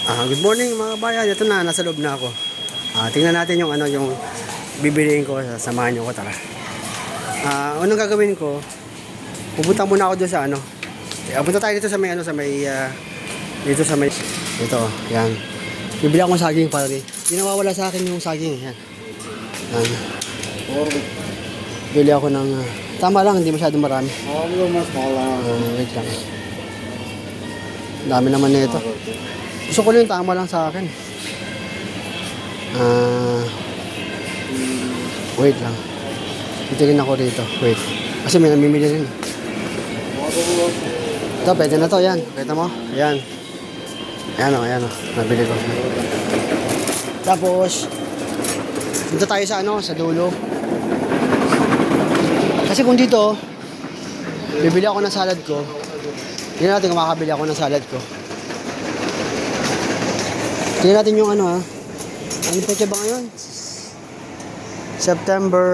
Good morning mga kabayan. Ito na, nasa loob na ako. Tingnan natin yung yung bibiliin ko. Samahan niyo ko, tara. Unang gagawin ko, pupunta muna ako doon sa punta tayo dito sa may dito sa may dito, yan. Bibili ako ng saging para rin. Hindi nawawala sa akin yung saging, yan. Yan. Bili ako ng tama lang, hindi masyadong marami. Wait lang. Dami naman nito. Gusto ko lang tama lang sa akin. Wait lang. Titignan ako dito. Wait. Kasi may namimili rin. Ito, pwede na to. Yan. Kita mo? Ayan. Ayan o. Nabili ko. Tapos, dito tayo sa sa dulo. Kasi kung dito, bibili ako ng salad ko. Tingnan natin kung makakabili ako ng salad ko. Tingnan natin yung ano petsa ba ngayon? September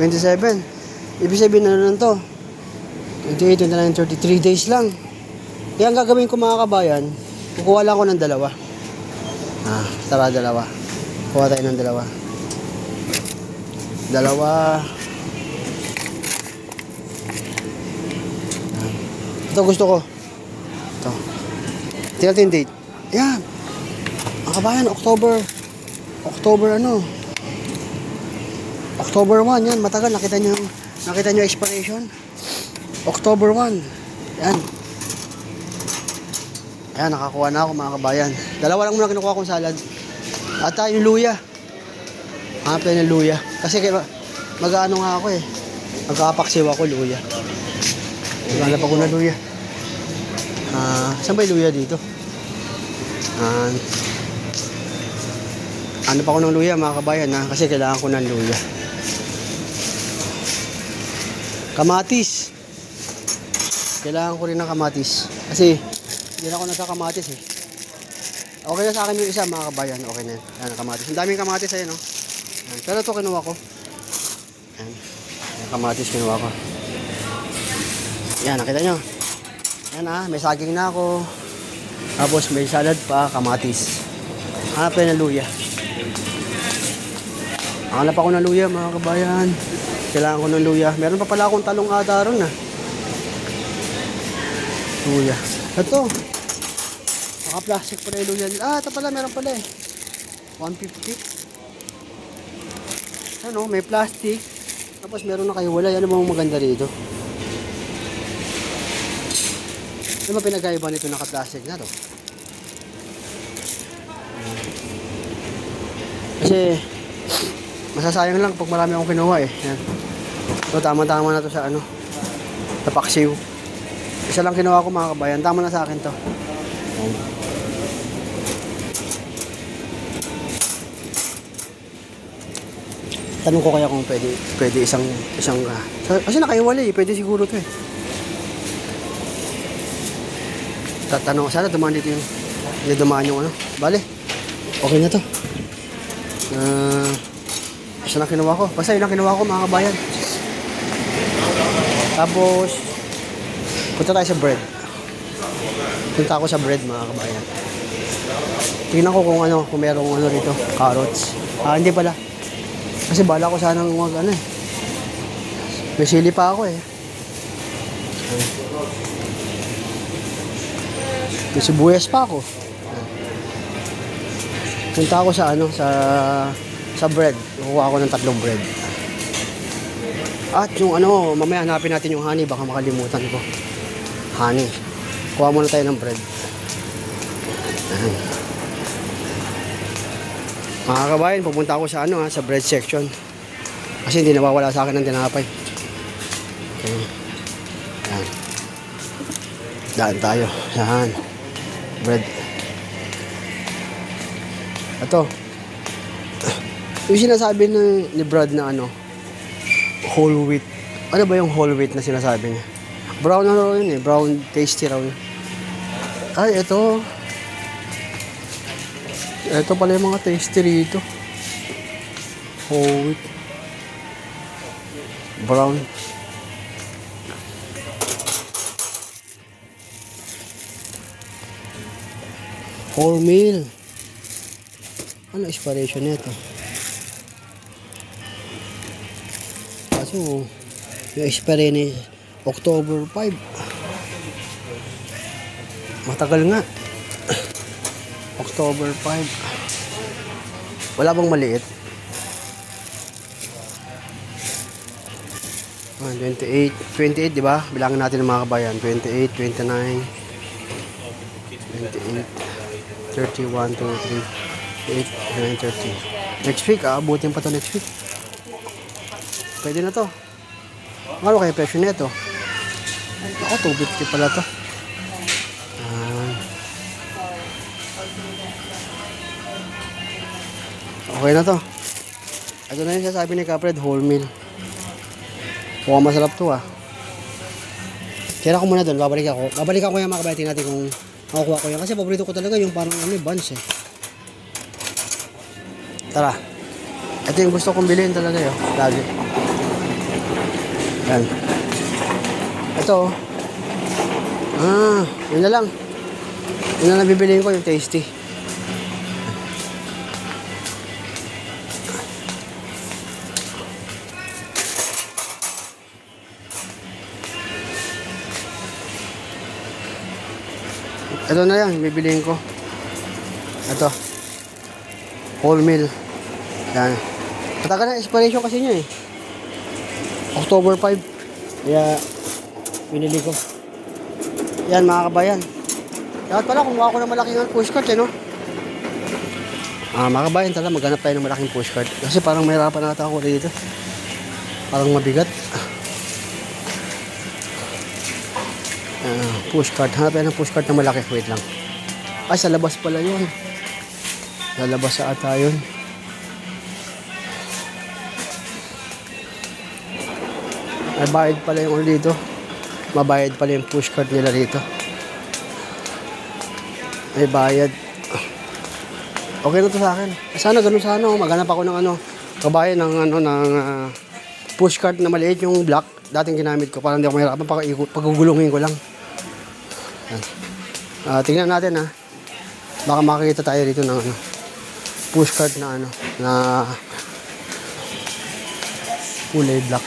27. Ibig sabihin na lang to. 28, 29, 33 days lang. Kaya ang gagawin ko mga kabayan, kukuha lang ako ng dalawa. Tara dalawa. Kuha tayo ng dalawa. Ito gusto ko. Ito. Tingnan natin yung date. Yan. Mga kabayan, October 1, yan, matagal, nakita nyo expiration. October 1, yan. Ayan, nakakuha na ako mga kabayan. Dalawa lang muna kinukuha kong salad. At yung luya. Hanapin yung luya. Kasi mag-ano nga ako magkakapaksiw ako luya. Maghanap ako na luya. Saan ba yung luya dito? Ano pa ako ng luya mga kabayan kasi kailangan ko ng luya. Kamatis. Kailangan ko rin ng kamatis. Kasi hindi na ako nagkakamatis Okay na sa akin yung isa mga kabayan. Okay na yan. Kamatis. Ang daming kamatis no? Pero ito kinuha ko. Yan. Kamatis kinuha ko. Yan, nakita nyo. Yan may saging na ako. Tapos may salad pa, kamatis. Hanapin na luya. Hanap ako ng luya mga kabayan. Kailangan ko ng luya. Meron pa pala akong talong ata ron luya. Ito. Naka-plastic pa na yung luya. Ito pala, meron pala 150. May plastic. Tapos meron na kayo wala. Ano bang maganda rito? Ano ba pinagkaiba nito naka-plastic na to? Kasi masasayang lang pag marami akong kinuha Yan. So tama-tama na to sa sa paksiw. Isa lang kinuha ko mga kabayan. Tama na sa akin to. Yan. Tanong ko kaya kung pwede isang kasi nakaiwalay pwede siguro to Tatanong sana dumaan dito hindi dumaan yung Bale. Okay na to. Isa lang kinuha ko. Basta yun lang kinuha ko mga kabayan. Tapos punta tayo sa bread. Punta ako sa bread mga kabayan. Tingnan ko kung kung merong rito. Carrots. Hindi pala. Kasi bala ko sanang may sili pa ako May sibuyas pa ako. Punta ako sa bread. Kukuha ako ng 3 bread. At yung mamaya hanapin natin yung honey. Baka makalimutan ko. Honey. Kuha muna tayo ng bread. Mga kabayan, pupunta ako sa sa bread section. Kasi hindi nawawala sa akin ng tinapay. Yan. Daan tayo. Yan. Bread. Ito. Yung sinasabi ni Brad na whole wheat. Ano ba yung whole wheat na sinasabi niya? Brown yun Brown tasty raw yun. Ay, ito. Ito pala yung mga tasty rito. Whole wheat. Brown. 4 mil. Ano expiration nito? Kaso, yung expiration ni October 5. Matagal nga. October 5. Wala bang maliit? 28. 28, di ba? Bilangin natin ng mga kabayan. 28, 29, 28, 31, 23. 8, 9, 30. Next week, abutin pa to next week. Pwede na to. Ano kaya presyo nito? Ako, 250 pala to. Okay na to. Ito na yung sasabi ni Kapred, whole meal. Mukhang masarap to Kaya ako muna doon, babalik ako. Babalik ako yung mga kabayan, tingnan natin kung makukuha ko yan. Kasi paborito ko talaga yung parang buns Tara. Ito yung gusto kong bilhin talaga lagi. Yan. Ito yun na lang. Yun na lang bibilihin ko, yung tasty. Ito na yan, bibilihin ko. Ito. Whole meal. Yan. Matagal na expiration kasi niya October 5. Kaya, binili ko. Yan mga kabayan. Dapat pala kumuha ko ng malaking pushcart no? Mga kabayan talaga maghanap tayo ng malaking pushcart. Kasi parang mahirapan nata ako dito. Parang mabigat. Pushcart. Hanap tayo ng pushcart na malaki. Wait lang. Ay, sa labas pala yun. Lalabas sa ata yun. May bayad pala yung dito. Mabayad pala yung pushcart nila dito. May bayad. Okay na to sa akin. Sana ganun sana. Maghanap ako ng kabayan ng pushcart na maliit yung black. Dating ginamit ko. Para hindi ako mahirapan. Pagugulungin ko lang. Tingnan natin Baka makikita tayo dito ng pushcart na na kulay black.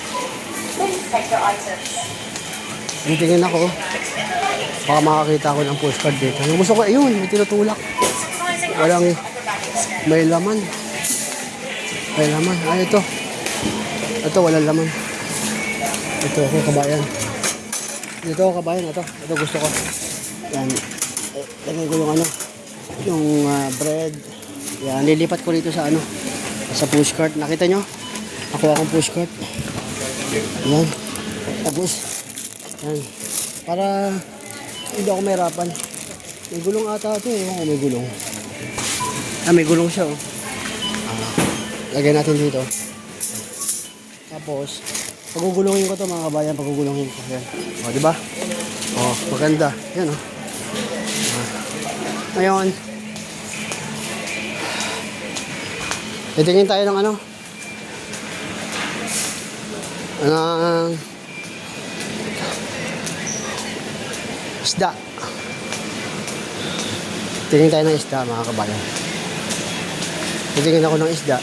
Tingin ako. Baka makakita ako ng pushcart dito. Yung gusto ko, ayun, may tinutulak. Walang, may laman. May laman. Ito. Ito, walang laman. Ito ako, kabayan. Ito ako, kabayan. Ito gusto ko. Yan. Lagay ko yung bread. Yan, lilipat ko dito sa sa pushcart. Nakita nyo? Nakuha akong pushcart. Yan. Tapos, yan. Para hindi ako mahirapan. May gulong ata ito may gulong. May gulong siya lagyan natin dito. Tapos, pagugulungin ko to mga kabayan. Pagugulungin ko. Yan. Diba? Maganda. Yan Ngayon, titingin tayo ng isda. Tingin tayo ng isda mga kabayan. Titingin ako ng isda.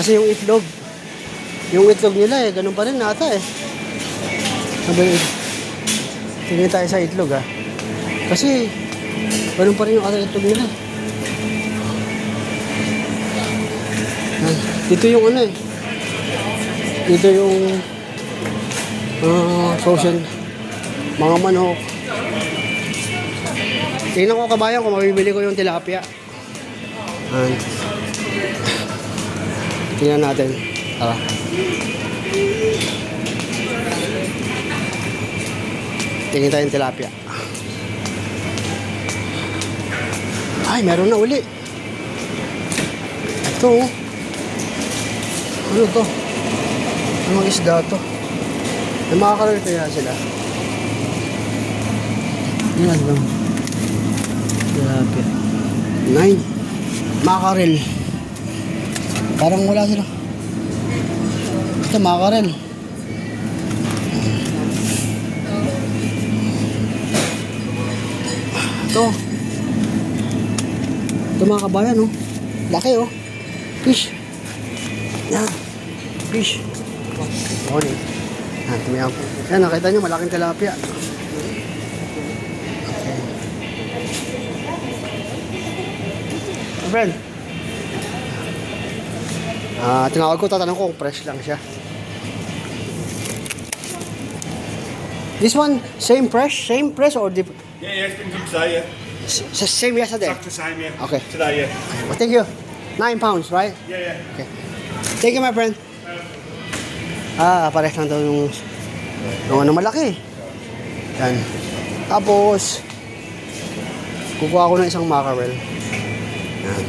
Kasi yung itlog nila ganun pa rin nata Tingin tayo sa itlog Kasi ganun pa rin yung itlog nila. Dito yung dito yung frozen mga manok. Tingnan ko kabayan kung mabibili ko yung tilapia. Tingnan natin. Tara. Tingin tayong tilapia. Ay, meron na uli. Ito Ano to? Anong isda to? May makakaril kaya sila? Yan lang. Tilapia. 9. Makarel. Parang wala sila. Ito, makarel. Ito. Ito mga kabayan, oh. Laki, oh. Fish. Yan. Fish. Morning. Yan, tumiyak. Yan, nakita nyo, malaking tilapia. Okay. Friend. Tinawag ko, tatanong ko kung fresh lang siya. This one, same fresh or different? Yeah, it's been from today, yeah. Same yesterday? Exactly the same, yeah. Okay. Today, yeah. Well, thank you. 9 pounds, right? Yeah, yeah. Okay. Thank you, my friend. Pares lang daw yung ano malaki. Yan. Tapos, kukuha ko ng isang mackerel. Yan.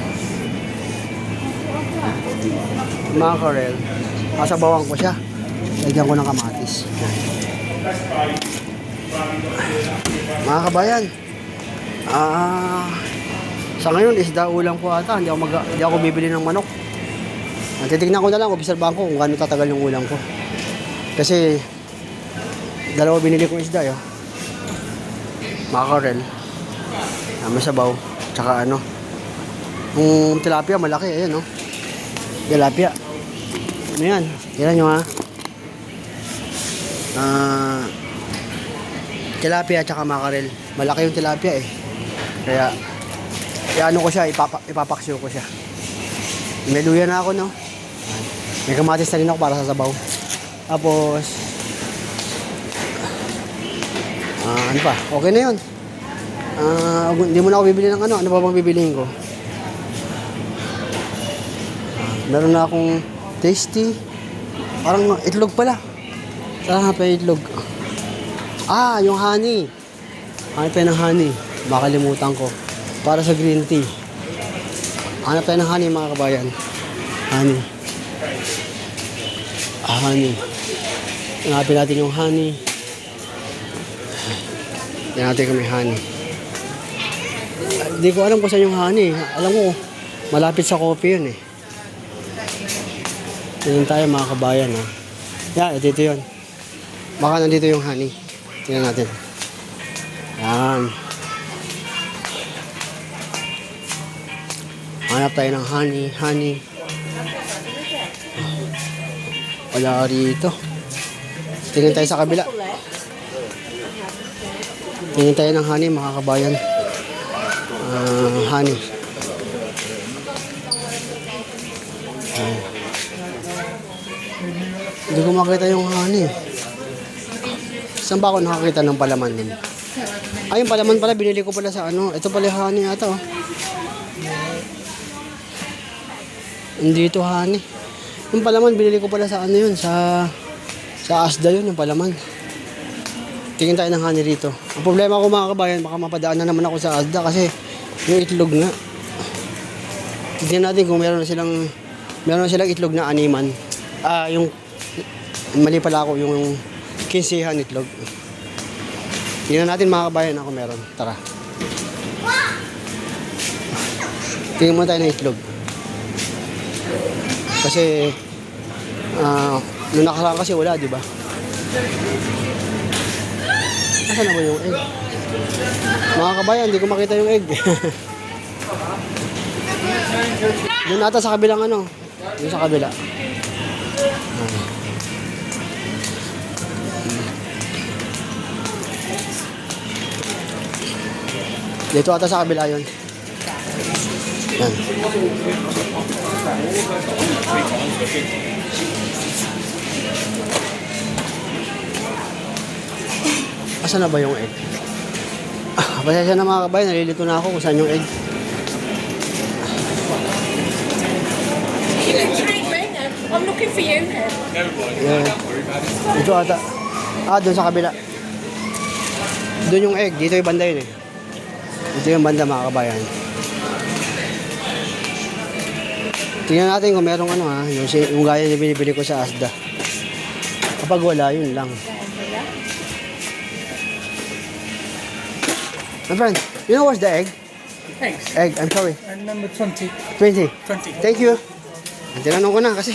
Mackerel. Kasabawan ko siya. Lagyan ko ng kamatis. Yan. Mga kabayan, sa ngayon isda ulam ko ata, hindi ako bibili ng manok. Titignan ko na lang, obserbahan ko kung gaano tatagal yung ulam ko. Kasi dalawa binili kong isda, yo. Mackerel, may sabaw, tsaka ano, yung tilapia malaki, ayan, no. Tilapia. Ano yan? Tignan nyo, ha. Tilapia tsaka mackerel. Malaki yung tilapia, eh. Kaya ano ko siya, ipapaksyo ko siya. May luya na ako, no. May kamatis na rin ako para sa sabaw. Tapos ano pa? Okay na yun. Hindi mo na ako bibili ng ano. Ano pa bang bibiliin ko? Meron na akong tasty. Parang itlog pala. Saan pa yung itlog? Yung honey. Hanap tayo ng honey. Makalimutan ko. Para sa green tea. Hanap tayo ng honey, mga kabayan. Honey. Honey. Hanapin natin yung honey. Yan natin kami honey. Hindi ko alam kung saan yung honey. Alam mo, malapit sa coffee yun, eh. Tingnan tayo, mga kabayan, ha. Yan, ito yun. Baka nandito yung honey. Tingnan natin. Yan. Hanap tayo ng honey. Wala rito. Tingin tayo sa kabila. Tingin tayo ng honey, mga kabayan. Honey. Hindi ko makita yung honey. Saan ba ako nakakita ng palaman nun? Yung palaman pala, binili ko pala sa ano. Ito pala honey ata, oh. Hindi ito honey. Yung palaman, binili ko pala sa ano yun, sa Asda yun, yung palaman. Tingin tayo ng honey rito. Ang problema ko, mga kabayan, baka mapadaan na naman ako sa Asda kasi yung itlog nga. Tingnan natin kung meron na silang itlog na animan. Yung mali pala ako, yung kinsihan itlog. Tingnan natin, mga kabayan, ako meron. Tara. Tingnan mo tayo ng itlog. Kasi nung nakaraan kasi wala, di ba? Nasaan na ba yung egg? Mga kabayan, hindi ko makita yung egg. Doon ata sa kabilang ano. Doon sa kabila. Dito ata sa kabila yun. Yan. Asan na ba yung egg? Pasensya na, mga kabayan, nalilito na ako kung saan yung egg. You look straight right now. I'm looking for you here. Yeah. Dito ata. Doon sa kabila. Doon yung egg. Dito yung banda yun, eh. Dito yung banda, mga kabayan. Tingnan natin kung merong ano, ha. Yung gaya na binibili ko sa Asda. Kapag wala, yun lang. My friend, you know what's the egg? Eggs. Egg, I'm sorry. And number 20. 20. 20. Thank you. Tinanong ko na kasi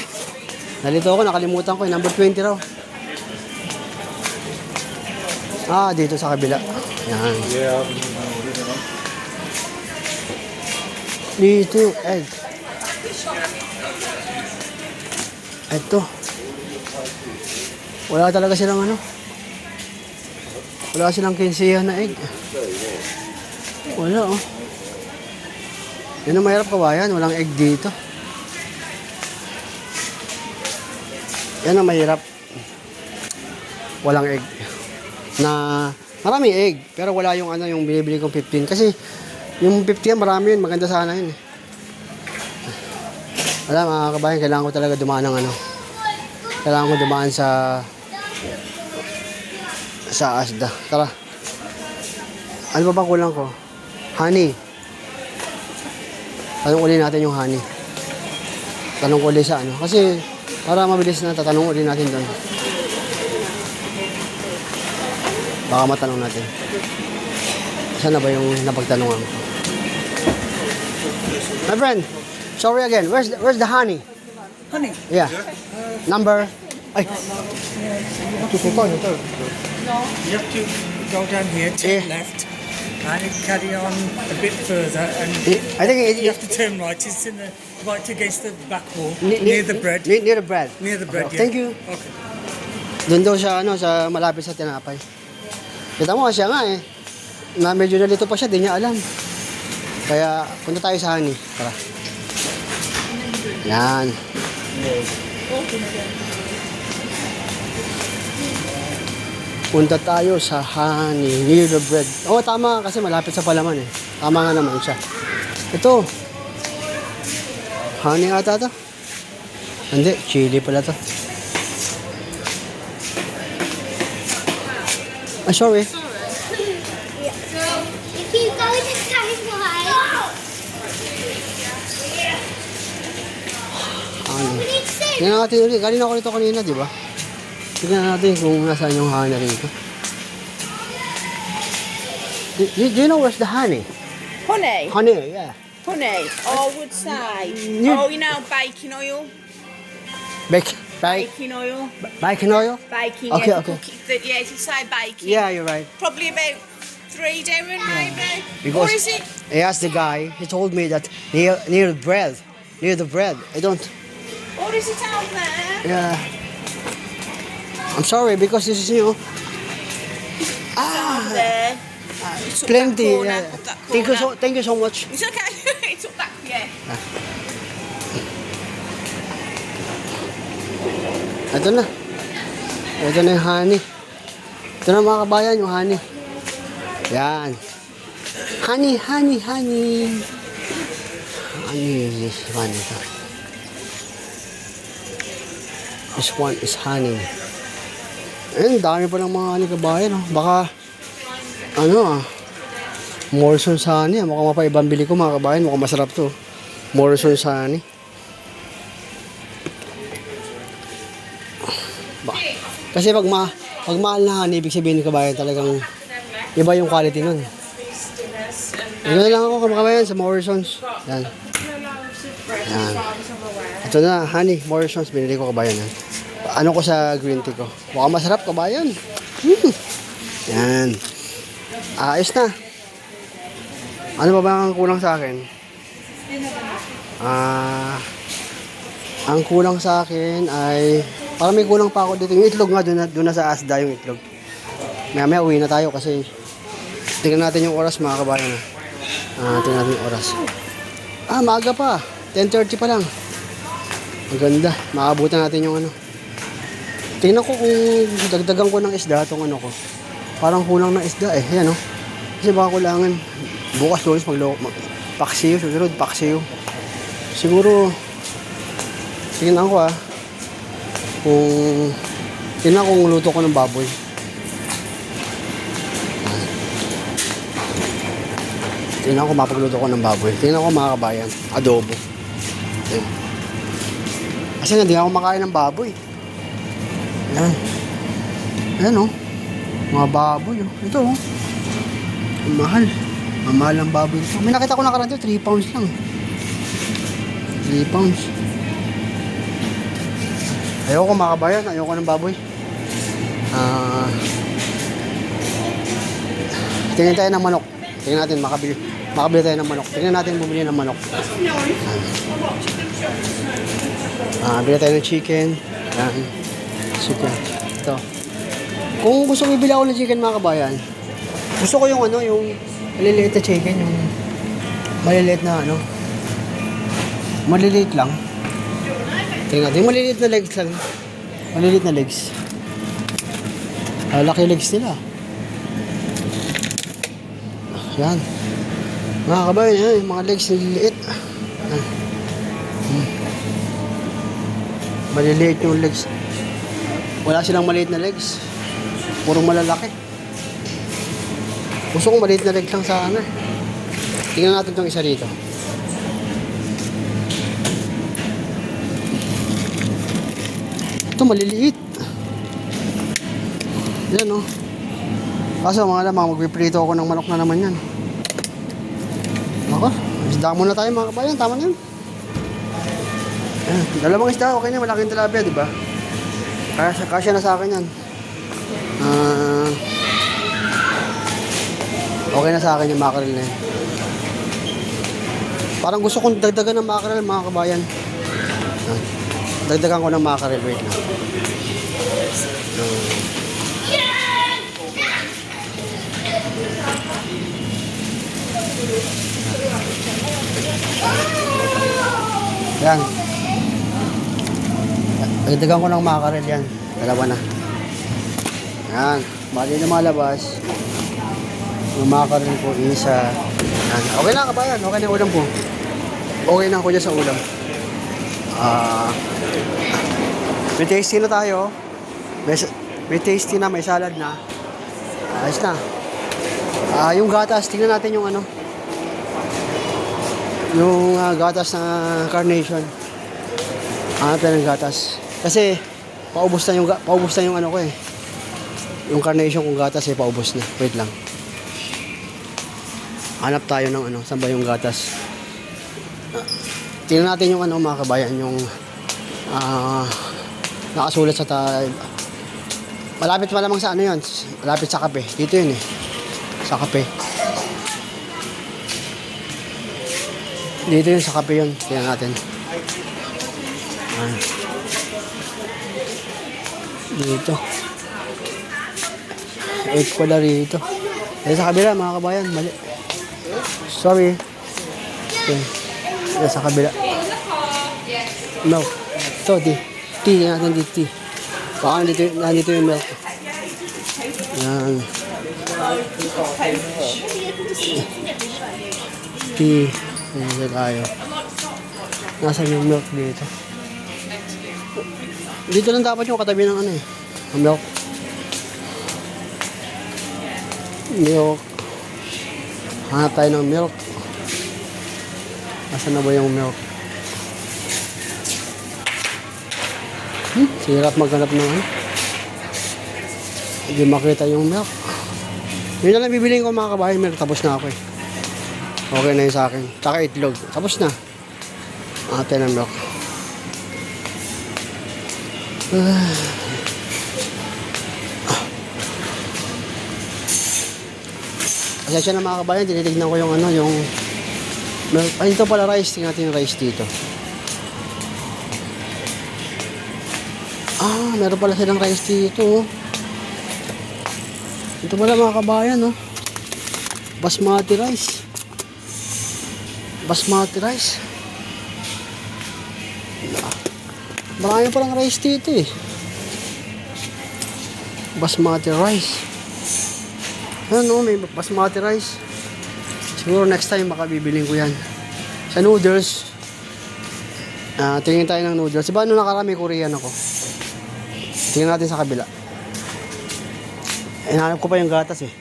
nalito ako, nakalimutan ko. Number 20 raw. Dito sa kabila. Yan. Yeah. Dito, egg. Ito. Wala talaga silang ano. Wala silang kinsiya na egg. Wala oh. Yan ang mahirap kawayan. Walang egg dito. Yan ang mahirap. Walang egg. Na maraming egg. Pero wala yung ano yung binibili kong 15. Kasi yung 50 yan marami yun. Maganda sana yun eh. Alam mga kabayan, kailangan ko talaga dumaan ng ano. Kailangan ko dumaan sa Asda. Tara. Ano ba bang kulang ko? Honey. Tanong uli natin yung honey. Tanong uli sa ano. Kasi para mabilis na tatanong uli natin doon. Baka matanong natin. Saan na ba yung napagtanungan ko? My friend, sorry again. Where's the honey? Honey. Yeah. Number. Ay. You have to go down here, turn Yeah. left, and carry on a bit further, and I think you have to turn right. It's in the right against the back wall, Near near the bread. Near the bread. Near the bread. Okay, Yeah. thank you. Okay. Doon daw siya ano sa malapit sa tinapay. Kita mo siya nga eh. Na medyo nalito pa siya, di niya alam. Kaya punta tayo sa honey. Tara. Yan. Punta tayo sa honey near the bread. Oo, tama kasi malapit sa palaman eh. Tama nga naman siya. Ito. Honey ata to. Hindi, chili pala to. Ah, sorry. Yeah. So if you go to Taiwan, Honey. it's safe. Tingnan natin ulit. Kanina ko nito kanina, di ba? Tingnan natin kung nasaan yung honey rito. Do you know where's the honey? Honey? Honey, yeah. Honey, I would say, You- you know baking oil? Bake, Baking oil? baking oil? Baking, Okay, yeah. okay. Yeah, if you say baking. Yeah, you're right. Probably about 3 Darren, maybe. Because Or is it? I asked the guy, he told me that near the bread. Near the bread. I don't, Or is it out there? yeah. I'm sorry because this is new. Out there. It's up Plenty. that corner, Yeah. up that Thank you so much. It's okay. It's up that, yeah. Ito na. Ito na yung honey. Ito na mga kabayan, yung honey. Yan. Honey, honey, honey. Ano is this one ito? This one is honey. Ayun, dami pa ng mga honey kabayan. Oh. Baka, Morrison's honey. Mukhang mapaibang bili ko mga kabayan. Mukhang masarap to. Morrison's honey. Kasi pag mahal na honey, ibig sabihin ng kabayan talagang iba yung quality nun. Ito na lang ako kabayan sa Morrison's. Yan. Yan. Ito na, honey, Morrison's. Binili ko kabayan. Yan. Ano ko sa green tea ko. Mukhang masarap kabayan. Yan. Ayos na. Ano ba ang kulang sa akin? Ang kulang sa akin ay parang may kulang pa ako dito. Yung itlog nga, doon na sa Asda yung itlog. Maya uwi na tayo kasi tingnan natin yung oras mga kabayan. Tingnan natin yung oras. Maaga pa. 10:30 pa lang. Maganda. Makabutan natin yung ano. Tingnan ko kung dagdagan ko ng isda itong ano ko. Parang kulang ng isda eh. Yan o. Kasi baka kulangan. Bukas Lunes paksiyo. Susunod paksiyo. Siguro tingnan ko kung luto ko ng baboy. Tingnan ko mapagluto ko ng baboy. Tingnan ko mga kabayan. Adobo. Ayan. Kasi hindi ako makain ng baboy. Ayan. Ayan o. Mga baboy o. Ito o. Ang mahal. Ang mahal ng baboy ito. May nakita ko nakaraan dito. 3 pounds lang. 3 pounds. Ayoko mga kabayan. Ayoko ng baboy. Tingnan tayo ng manok. Tingnan natin makabili. makabili tayo ng manok. Tingnan natin bumili ng manok. Bili tayo ng chicken. Yan. Chicken. Ito. Kung gusto ko bibili ako ng chicken mga kabayan, gusto ko yung ano, yung maliliit na chicken, yung maliliit na ano. Maliliit lang. Tingnan natin, yung maliliit na legs lang. Maliliit na legs. Laki legs nila. Yan. Mga kabayan, yan, yung mga legs nililiit. Yan. Maliliit yung legs. Wala silang maliit na legs. Puro malalaki. Gusto kong maliit na legs lang sa ano. Tingnan natin itong isa rito. Ito maliliit. Yan oh. Kaso mga lamang, magpiprito ako ng manok na naman yan. Ako, isda muna tayo mga kabayan, tama na yun. Ayan, dalawang isda, okay na, malaking tilapia, di ba? Kasya na sa akin yan. Okay na sa akin yung mackerel na yan. Parang gusto kong dagdagan ng mackerel mga kabayan. Dagdagan ko ng mackerel, wait lang. Yan. Dagdagan ko ng mackerel yan. Dalawa na. Yan. Bali na malabas. Yung mackerel ko isa. Yan. Okay na kabayan. Okay na yung ulam ko. Okay na ako dyan sa ulam. May tasty na tayo. May tasty na. May salad na. Ayos na. Yung gatas. Tingnan natin yung ano. Yung gatas na carnation. Hanap tayo ng gatas. Kasi paubos na yung ano ko eh. Yung carnation kong gatas eh paubos na. Wait lang. Hanap tayo ng ano, saan ba yung gatas? Tingnan natin yung ano mga kabayan, yung nakasulat sa malapit malamang sa ano yun. Malapit sa kape. Dito yun eh. Sa kape. Dito yun sa kape yun. Tingnan natin. Dito. 8 pala rito. Sa kabila mga kabayan. Mali. Sorry. Okay. Sa kabila. Milk. Ito, tea. Tea natin dito. Tea. Baka nandito yung milk. Yan. Tea. Ayan tayo. Nasa yung milk dito. Dito lang dapat yung katabi ng ano eh. Ang milk. Milk. Hanap tayo ng milk. Nasaan na ba yung milk? Sirap maghanap ng ano. Hindi makita yung milk. Yun na lang bibiliin ko mga kabahay milk. Tapos na ako eh. Okay na yun sa akin. Tsaka itlog. Tapos na. Ate ng milk. Pasensya na mga kabayan. Tinitignan ko yung ano, yung milk. Ay, ito pala rice. Tingnan natin yung rice dito. Meron pala silang rice dito. Ito pala mga kabayan, no? Basmati rice. Basmati rice. Marami palang rice dito eh. Basmati rice. Ano, may basmati rice. Siguro next time baka bibiling ko yan. Sa noodles. Tingin tayo ng noodles. Diba nung nakarami Korean ako? Tingnan natin sa kabila. Hinahanap ko pa yung gatas eh.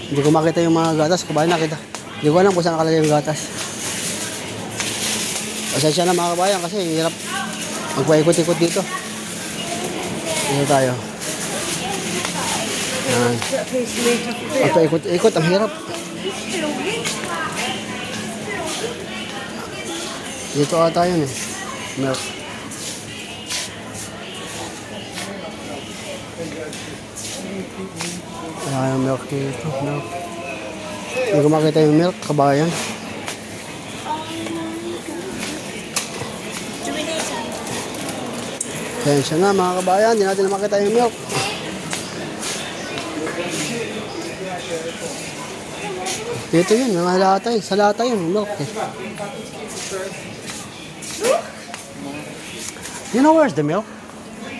Hindi ko makita yung mga gatas. Kabayan nakita. Hindi ko alam kung saan nakalagay yung gatas. Pasensya na mga kabayan kasi hirap magpaikot-ikot dito. Dito tayo. Yan. Magpaikot-ikot, ang hirap. Dito ata yun eh. Milk. Wala yung milk dito. Milk. Hindi ko makita yung milk, kabayan. Do we need some? Tensya na mga kabayan, hindi natin na makita yung milk. Dito yun, mga lata yun. Sa lata yun, milk eh. You know where's the milk?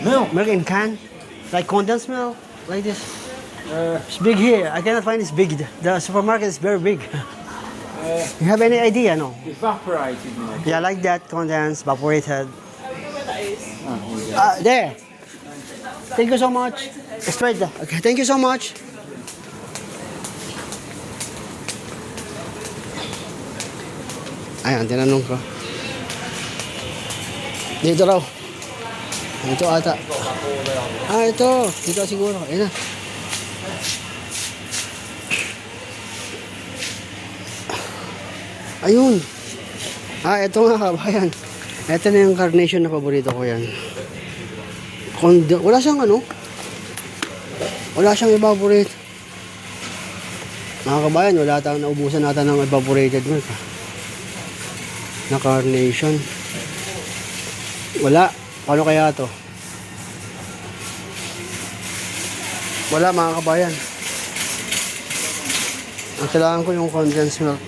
Milk. Milk in can? Like condensed milk? Like this? It's big here. I cannot find it's big. The supermarket is very big. You have any idea? No? Evaporated milk. Yeah, like that, condensed, evaporated. Oh, There. Thank you so much. Straight there. Okay, thank you so much. Ayan, tinanong ko. Dito raw. Dito ata. Ito. Dito siguro. Ayan na. Ayun. Ito nga kabayan. Ito na yung carnation na paborito ko yan. Wala siyang ano. Wala siyang evaporate. Mga kabayan, wala tayong naubusan natin ng evaporated milk. Na carnation. Wala. Paano kaya to? Wala mga kabayan. Ang kailangan ko yung condensed milk.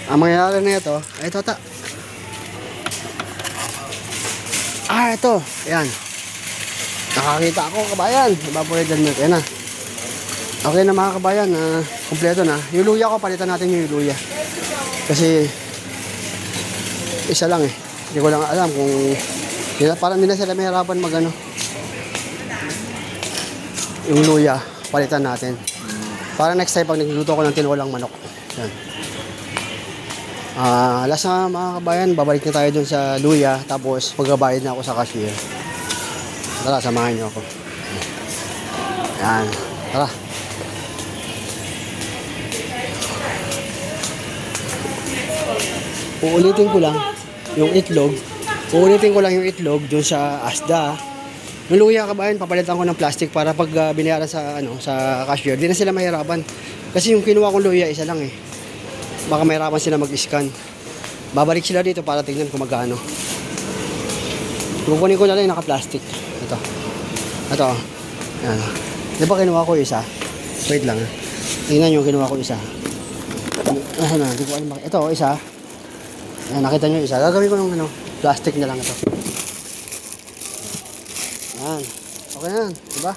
Ang mangyayari na ito, ito ta. Ito. Ayan. Nakakita ako kabayan. Evaporated milk. Ayan na. Okay na mga kabayan. Kompleto na. Yung luya ko, palitan natin yung luya. Kasi isa lang eh. Hindi ko lang alam kung parang nila sila may harapan magano. Yung luya, palitan natin. Para next time pag nagluto ko ng tinolang manok. Yan. Last na mga kabayan, babalik na tayo dun sa luya. Tapos magbabayad na ako sa cashier. Tara, samahan niyo ako. Yan. Tara. Uulitin ko lang yung itlog. Uulitin ko lang yung itlog dun sa Asda. Yung luya kabayan, papalitan ko ng plastic para pag binayaran sa sa cashier, di na sila mahirapan. Kasi yung kinuha kong luya isa lang eh. Baka mahirapan sila mag-scan. Babalik sila dito para tingnan kung magkano. Kukunin ko na lang yung naka-plastic. Ito. Ito. Yan. Di ba kinuha ko isa? Wait lang. Tingnan nyo, kinuha ko isa. Ayan na, di ko alam. Ito, isa. Ayan, nakita nyo isa. Gagawin ko ng plastic na lang ito. Ayan. Okay na yan. Diba?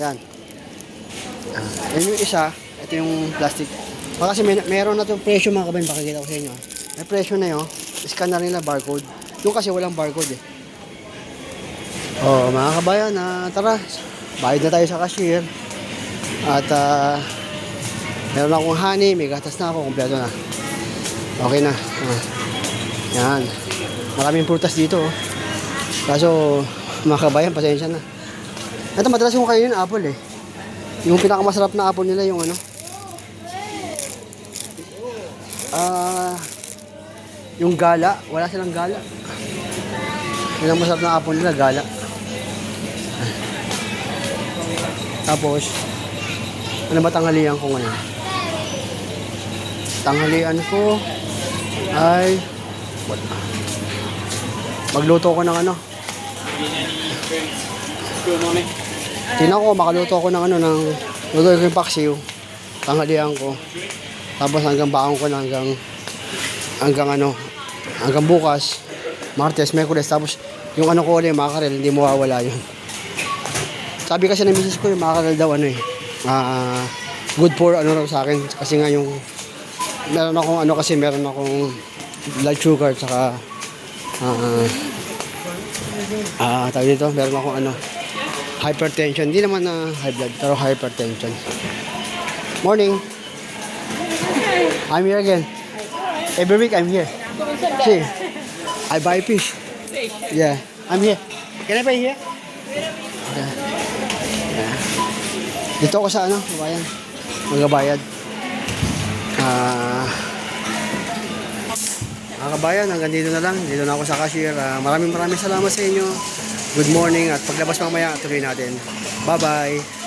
Ayan. Ayan yung isa. Ito yung plastic. Kasi meron na itong presyo mga kabayan. Pakikita ko sa inyo. May presyo na yun. Scan na rin na barcode. Yung kasi walang barcode eh. Mga kabayan. Tara. Bayad na tayo sa cashier. At meron akong honey. May gatas na ako. Kompleto na. Okay na. Yan. Maraming prutas dito. Kaso mga kabayan, pasensya na. Ito, madalas yung kayo yung apple eh. Yung pinakamasarap na apple nila yung ano. Yung gala. Wala silang gala. Yung masarap na apple nila, gala. Tapos, ano ba tanghalian ko ngayon? Tanghalian ko ay magluto ko ng ano. Tingnan ko, makaluto ko ng ano, ng luto ko yung paksiw. Tanghalian ko. Tapos hanggang baon ko na hanggang bukas, Martes, Miyerkules. Tapos yung ano ko ulit, makarel, hindi mawawala yun. Sabi kasi ng misis ko, yung makarel daw ano eh. Good for ano raw sa akin. Kasi nga yung meron akong blood sugar tsaka tawag dito, meron akong hypertension. Hindi naman na high blood, pero hypertension. Morning. I'm here again. Every week I'm here. See, I buy fish. Yeah, I'm here. Can I buy here? Yeah. Dito ako sa kabayan. Magbabayad. Mga kabayan, hanggang dito na lang. Dito na ako sa cashier. Maraming salamat sa inyo. Good morning at paglabas mamaya, tuloy natin. Bye-bye.